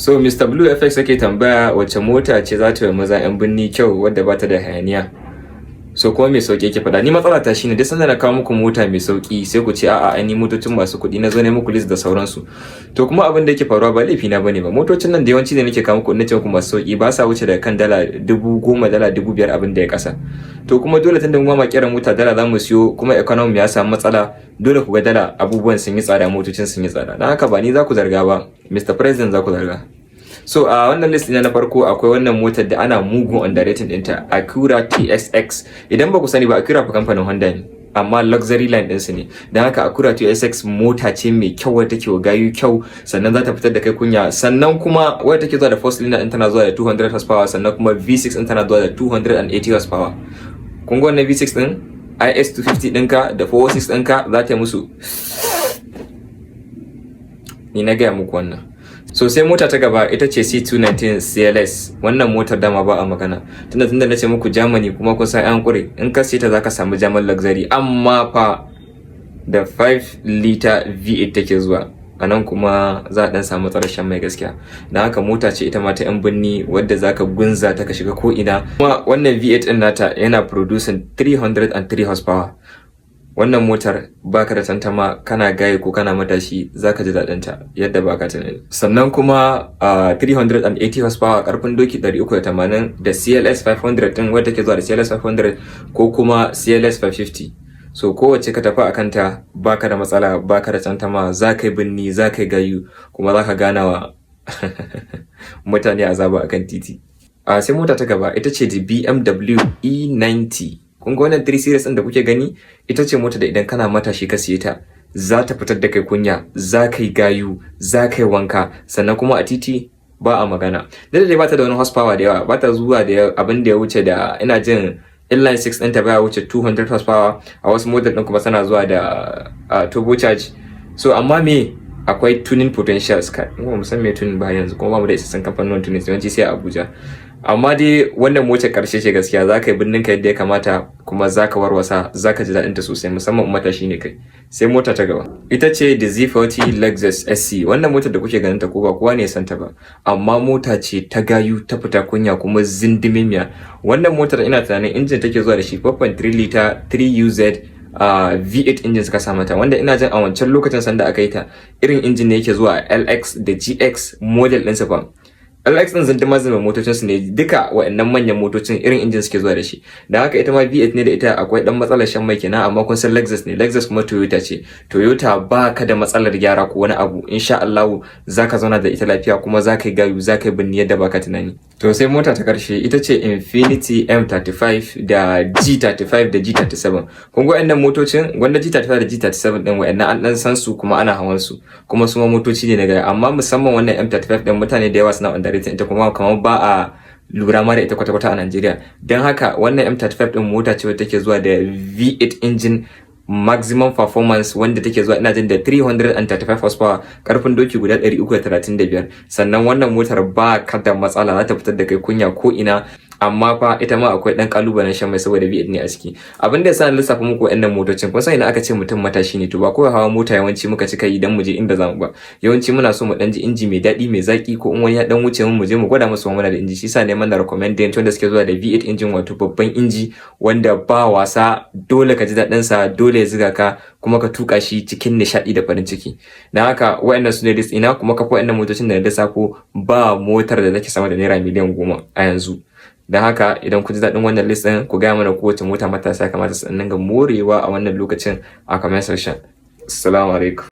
So Mr. Blue FX yake tambaya wace mota ce za ta yi maza 'yan binni kyau wadda ba ta da hayaniya. So kuma mai sauki yake faɗa. Ni matsala ta shine duk sanda na kawo muku mota mai sauki sai ku ce a'a ni motocin masu kuɗi na zo ne muku list da sauransu. To kuma abin da yake faruwa ba laifi na bane ba. Motocin nan da yawanci da nake kawo muku nace muku masu sauki ba sa wuce daga kan dala 10,000 dala 5,000 abin da ya kasa. To kuma dole tunda mu ma kiran mota dala za mu siyo kuma economy ya samu matsala dole ku ga dala abubuwan sun yi tsada motocin sun yi tsada. Dan haka ba ni za ku zarga ba Mr. President za ku zarga. So a wannan list na farko akwai wannan motar da ana mugun underrated ɗinta, Acura TSX. Idan ba ku sani ba Acura fa kamfanin Honda ne amma luxury line ɗinsu ne. Don haka Acura TSX mota ce mai kyau wadda take wa gayu kyau sannan za ta fitar da kai kunya sannan kuma wadda take zuwa da four cylinder ɗin tana zuwa da 200 horsepower sannan kuma V6 ɗin tana zuwa da 280 horsepower. Kun ga wannan V6 ɗin IS250 ɗinka da 406 ɗinka za ta yi musu ni na gaya muku wannan. So sai mota ta gaba ita ce C219 CLS. Wannan motar dama ba a magana tunda nace muku Germany kuma kun san an kure in ka sai ta zaka samu German luxury amma fa da 5 liter V8 take zuwa anan kuma za a dan samu tsarashen mai gaskiya. Dan haka mota ce ita ma ta yan binni wadda zaka gunza ta ka shiga ko ina. Kuma wannan V8 din nata yana producing 303 horsepower. Wannan motar baka da tantama kana gaye ko kana matashi zaka ji dadin ta yadda baka tunani. Sannan kuma 380 horsepower karfin doki 380 da CLS 500 din wadda take zuwa da CLS 500 ko kuma CLS 550. So kowace ka tafi akan ta baka da matsala baka da tantama zaka yi binni zaka yi gayu kuma zaka ganawa mutane azaba akan titi. Sai mota ta gaba ita ce da BMW E90. Kun ga wannan 3 series din da kuke gani ita ce mota da idan kana matashi ka siye ta za ta fitar da kai kunya, za ka yi gayu, za ka yi wanka sannan kuma a titi ba a magana. Da dai ba ta da wani horsepower da yawa, ba ta zuwa da abin da ya wuce da ina jin inline 6 ɗinta baya wuce 200 horsepower, a wasu model ɗin kuma tana zuwa da turbocharge. So amma me akwai tuning potentials ka mu san me tuning ba yanzu kuma ba mu da isassun kamfanin tuning yawanci sai a Abuja. Amma dai wannan motar karshe ce gaskiya zaka yi binnin ka yadda ya kamata kuma zaka warwasa zaka ji dadin ta sosai musamman matashi ne kai. Sai mota ta gaba ita ce da Z40 Lexus SC. Wannan motar da kuke ganin ta ko ba kowa ne ya san ta ba amma mota ce ta gayu ta fita kunya kuma zindimimiya. Wannan motar ina tunanin injin take zuwa da shi 4.3 liter 3UZ V8 engine suka sa mata wanda ina jin a wancan lokacin sanda aka yi ta irin injin ne yake zuwa LX da GX model ɗinsa fa. LX din zindima motocin su ne duka waɗannan manyan motocin irin injin suke zuwa da shi. Da haka ita ma V8 ne da ita akwai dan matsalar shan mai kenan amma kun san Lexus ne. Lexus kuma Toyota ce. Toyota ba ka da matsalar gyara ko wani abu insha Allah zaka zauna da ita lafiya kuma zaka yi gayu zaka yi binni yadda baka tunani. To sai mota ta karshe ita ce Infiniti M35 da G35 da G37. Kun ga waɗannan motocin wanda G35 da G37 din waɗannan an dan san su kuma ana hawan su kuma su ma motoci ne na gari amma musamman wannan M35 din mutane da yawa suna under ita kuma kamar ba a lura ma da ita kwata-kwata a Najeriya. Don haka wannan M35 din mota ce wadda take zuwa da V8 engine maximum performance wanda take zuwa ina jin da 335 horsepower karfin doki guda 335 sannan wannan motar ba ka da matsala za ta fitar da kai kunya ko ina. Amma fa ita ma akwai dan kalubalen shan mai saboda V8 ne a ciki. Abin da yasa na lissafa muku waɗannan motocin kun san idan aka ce mutum matashi ne to ba kowa hawa mota yawanci muka cika yi dan mu je inda zamu ba. Yawanci muna so mu dan ji inji mai daɗi mai zaki ko in wani ya dan wuce mu je mu gwada musu muna da inji. Shi yasa ne mana recommended wanda suke zuwa da V8 engine wato babban inji wanda ba wasa dole ka ji daɗin sa dole ya ziga ka kuma ka tuka shi cikin nishadi da farin ciki. Dan haka waɗannan su ne list ina kuma kafa waɗannan motocin da na lissafo ba motar da take sama da naira miliyan 10 a yanzu. Da haka idan ku ji daɗin wannan list ɗin ku gaya mana kowace mota matasa ya kamata su dinga morewa a wannan lokacin a comment section. Assalamu alaikum.